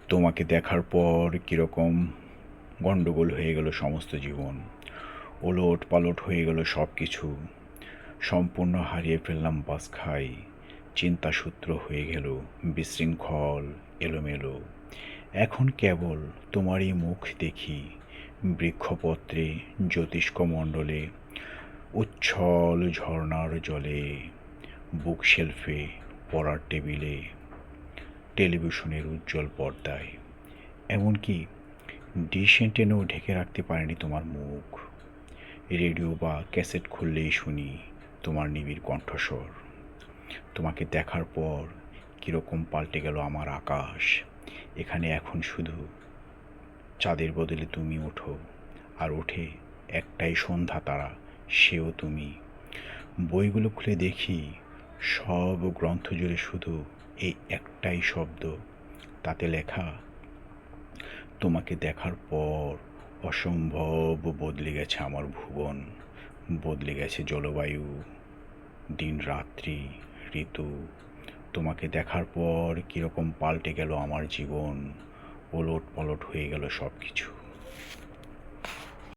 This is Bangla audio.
তোমাকে দেখার পর কীরকম গণ্ডগোল হয়ে গেল সমস্ত জীবন, ওলট পালট হয়ে গেল সব কিছু, সম্পূর্ণ হারিয়ে ফেললাম বাস খাই, চিন্তাসূত্র হয়ে গেল বিশৃঙ্খল, এলোমেলো। এখন কেবল তোমারই মুখ দেখি, বৃক্ষপত্রে, জ্যোতিষ্কমণ্ডলে, উচ্ছল ঝর্ণার জলে, বুক শেলফে, পড়ার টেবিলে, টেলিভিশনের উজ্জ্বল পর্দায়। এমনকি ডিশ এন্টেনেও ঢেকে রাখতে পারেনি তোমার মুখ। রেডিও বা ক্যাসেট খুললেই শুনি তোমার নিবিড় কণ্ঠস্বর। তোমাকে দেখার পর কীরকম পাল্টে গেল আমার আকাশ। এখানে এখন শুধু চাঁদের বদলে তুমি ওঠো, আর ওঠে একটাই সন্ধ্যা তারা, সেও তুমি। বইগুলো খুলে দেখি, সব গ্রন্থ জুড়ে শুধু এই একটাই শব্দ, তাতে লেখা, তোমাকে দেখার পর অসম্ভব বদলে গেছে আমার ভুবন, বদলে গেছে জলবায়ু, দিন রাত্রি, ঋতু। তোমাকে দেখার পর কীরকম পাল্টে গেল আমার জীবন, ওলট পালট হয়ে গেল সব কিছু।